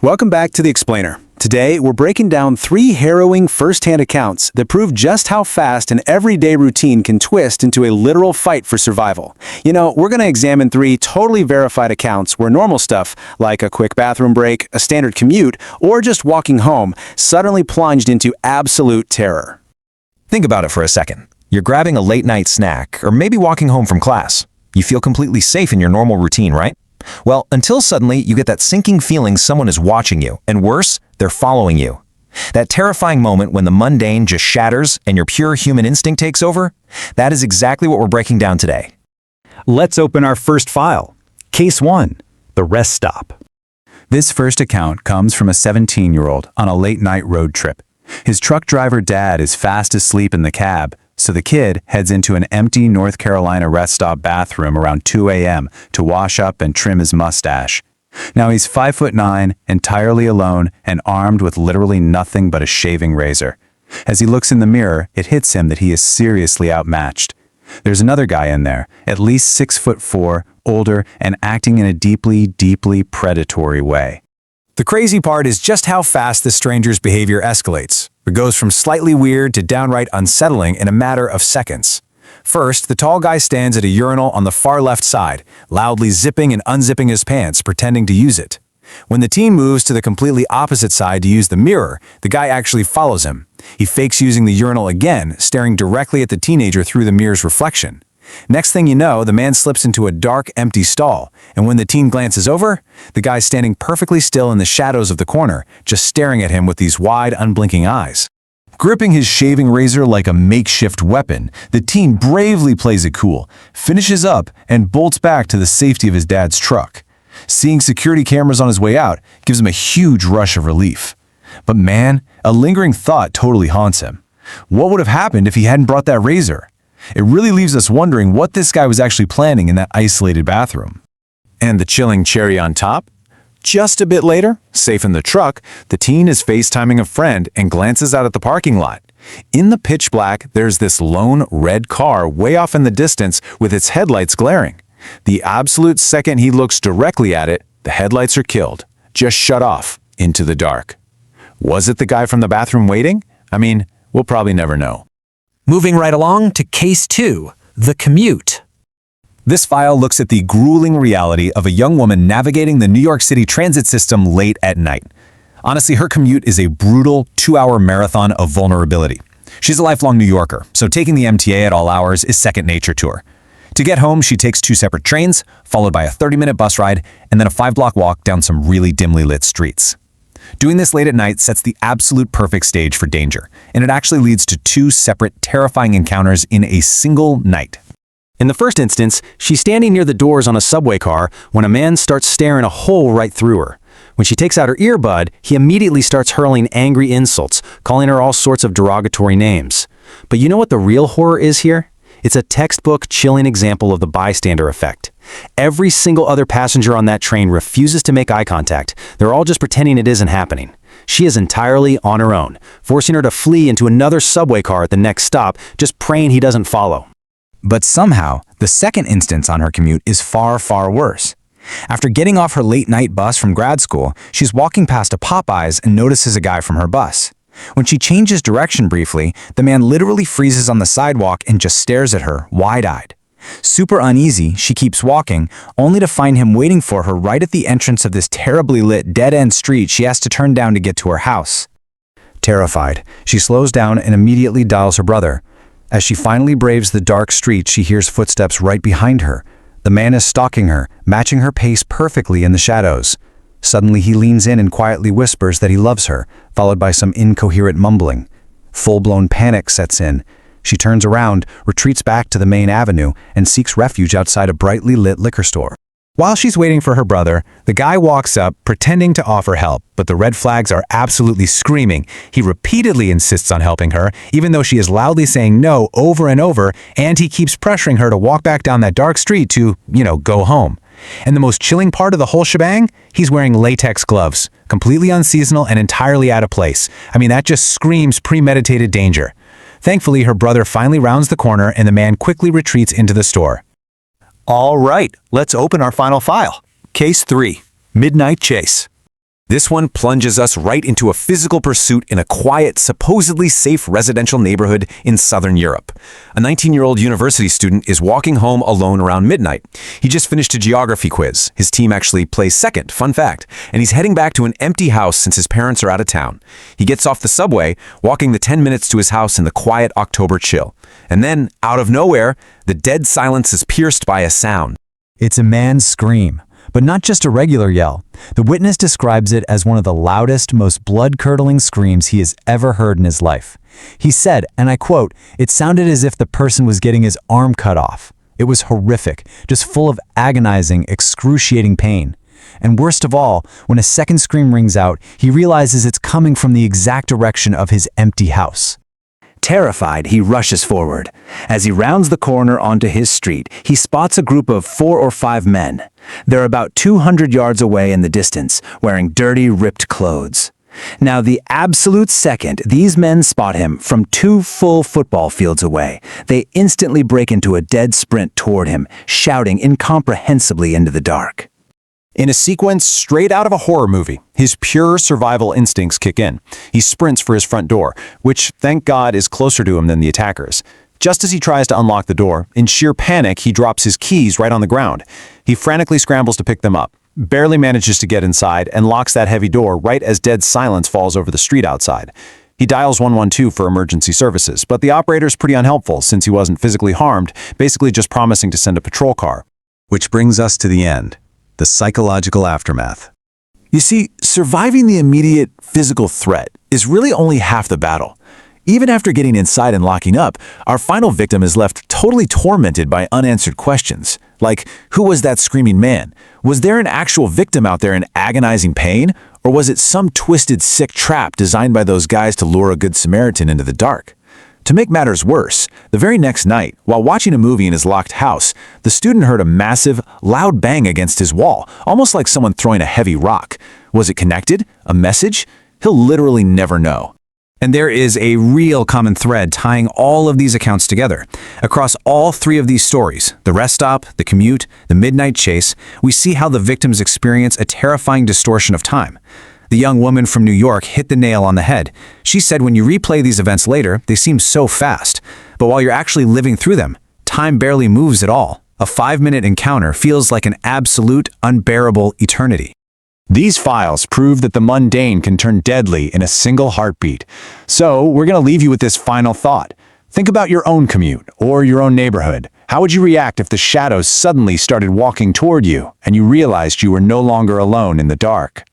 Welcome back to The Explainer. Today, we're breaking down 3 harrowing first-hand accounts that prove just how fast an everyday routine can twist into a literal fight for survival. We're going to examine 3 totally verified accounts where normal stuff, like a quick bathroom break, a standard commute, or just walking home, suddenly plunged into absolute terror. Think about it for a second. You're grabbing a late-night snack, or maybe walking home from class. You feel completely safe in your normal routine, right? Well, until suddenly you get that sinking feeling someone is watching you, and worse, they're following you. That terrifying moment when the mundane just shatters and your pure human instinct takes over, that is exactly what we're breaking down today. Let's open our first file. Case 1, the rest stop. This first account comes from a 17-year-old on a late-night road trip. His truck driver dad is fast asleep in the cab, so the kid heads into an empty North Carolina rest stop bathroom around 2 a.m. to wash up and trim his mustache. Now he's 5'9", entirely alone, and armed with literally nothing but a shaving razor. As he looks in the mirror, it hits him that he is seriously outmatched. There's another guy in there, at least 6'4", older, and acting in a deeply, deeply predatory way. The crazy part is just how fast this stranger's behavior escalates. It goes from slightly weird to downright unsettling in a matter of seconds. First, the tall guy stands at a urinal on the far left side, loudly zipping and unzipping his pants, pretending to use it. When the teen moves to the completely opposite side to use the mirror, the guy actually follows him. He fakes using the urinal again, staring directly at the teenager through the mirror's reflection. Next thing you know, the man slips into a dark, empty stall, and when the teen glances over, the guy's standing perfectly still in the shadows of the corner, just staring at him with these wide, unblinking eyes. Gripping his shaving razor like a makeshift weapon, the teen bravely plays it cool, finishes up, and bolts back to the safety of his dad's truck. Seeing security cameras on his way out gives him a huge rush of relief. But man, a lingering thought totally haunts him. What would have happened if he hadn't brought that razor? It really leaves us wondering what this guy was actually planning in that isolated bathroom. And the chilling cherry on top? Just a bit later, safe in the truck, the teen is FaceTiming a friend and glances out at the parking lot. In the pitch black, there's this lone red car way off in the distance with its headlights glaring. The absolute second he looks directly at it, the headlights are killed, just shut off, into the dark. Was it the guy from the bathroom waiting? We'll probably never know. Moving right along to Case 2, the commute. This file looks at the grueling reality of a young woman navigating the New York City transit system late at night. Honestly, her commute is a brutal 2-hour marathon of vulnerability. She's a lifelong New Yorker, so taking the MTA at all hours is second nature to her. To get home, she takes 2 separate trains, followed by a 30-minute bus ride, and then a 5-block walk down some really dimly lit streets. Doing this late at night sets the absolute perfect stage for danger, and it actually leads to 2 separate, terrifying encounters in a single night. In the first instance, she's standing near the doors on a subway car when a man starts staring a hole right through her. When she takes out her earbud, he immediately starts hurling angry insults, calling her all sorts of derogatory names. But you know what the real horror is here? It's a textbook, chilling example of the bystander effect. Every single other passenger on that train refuses to make eye contact. They're all just pretending it isn't happening. She is entirely on her own, forcing her to flee into another subway car at the next stop, just praying he doesn't follow. But somehow, the second instance on her commute is far, far worse. After getting off her late-night bus from grad school, she's walking past a Popeyes and notices a guy from her bus. When she changes direction briefly, the man literally freezes on the sidewalk and just stares at her, wide-eyed. Super uneasy, she keeps walking, only to find him waiting for her right at the entrance of this terribly lit dead-end street she has to turn down to get to her house. Terrified, she slows down and immediately dials her brother. As she finally braves the dark street, she hears footsteps right behind her. The man is stalking her, matching her pace perfectly in the shadows. Suddenly he leans in and quietly whispers that he loves her, followed by some incoherent mumbling. Full-blown panic sets in. She turns around, retreats back to the main avenue, and seeks refuge outside a brightly lit liquor store. While she's waiting for her brother, the guy walks up, pretending to offer help, but the red flags are absolutely screaming. He repeatedly insists on helping her, even though she is loudly saying no over and over, and he keeps pressuring her to walk back down that dark street to, go home. And the most chilling part of the whole shebang? He's wearing latex gloves, completely unseasonal and entirely out of place. That just screams premeditated danger. Thankfully, her brother finally rounds the corner and the man quickly retreats into the store. All right, let's open our final file. Case 3, Midnight Chase. This one plunges us right into a physical pursuit in a quiet, supposedly safe residential neighborhood in southern Europe. A 19-year-old university student is walking home alone around midnight. He just finished a geography quiz. His team actually plays second, fun fact, and he's heading back to an empty house since his parents are out of town. He gets off the subway, walking the 10 minutes to his house in the quiet October chill. And then, out of nowhere, the dead silence is pierced by a sound. It's a man's scream, but not just a regular yell. The witness describes it as one of the loudest, most blood-curdling screams he has ever heard in his life. He said, and I quote, "It sounded as if the person was getting his arm cut off. It was horrific, just full of agonizing, excruciating pain. And worst of all, when a second scream rings out, he realizes it's coming from the exact direction of his empty house." Terrified, he rushes forward. As he rounds the corner onto his street, he spots a group of 4 or 5 men. They're about 200 yards away in the distance, wearing dirty, ripped clothes. Now, the absolute second these men spot him from 2 full football fields away, they instantly break into a dead sprint toward him, shouting incomprehensibly into the dark. In a sequence straight out of a horror movie, his pure survival instincts kick in. He sprints for his front door, which, thank God, is closer to him than the attackers. Just as he tries to unlock the door, in sheer panic, he drops his keys right on the ground. He frantically scrambles to pick them up, barely manages to get inside, and locks that heavy door right as dead silence falls over the street outside. He dials 112 for emergency services, but the operator's pretty unhelpful since he wasn't physically harmed, basically just promising to send a patrol car. Which brings us to the end. The psychological aftermath. You see, surviving the immediate physical threat is really only half the battle. Even after getting inside and locking up, our final victim is left totally tormented by unanswered questions. Like, who was that screaming man? Was there an actual victim out there in agonizing pain? Or was it some twisted, sick trap designed by those guys to lure a good Samaritan into the dark? To make matters worse, the very next night, while watching a movie in his locked house, the student heard a massive, loud bang against his wall, almost like someone throwing a heavy rock. Was it connected? A message? He'll literally never know. And there is a real common thread tying all of these accounts together. Across all 3 of these stories, the rest stop, the commute, the midnight chase, we see how the victims experience a terrifying distortion of time. The young woman from New York hit the nail on the head. She said when you replay these events later, they seem so fast. But while you're actually living through them, time barely moves at all. A 5-minute encounter feels like an absolute, unbearable eternity. These files prove that the mundane can turn deadly in a single heartbeat. So, we're going to leave you with this final thought. Think about your own commute or your own neighborhood. How would you react if the shadows suddenly started walking toward you and you realized you were no longer alone in the dark?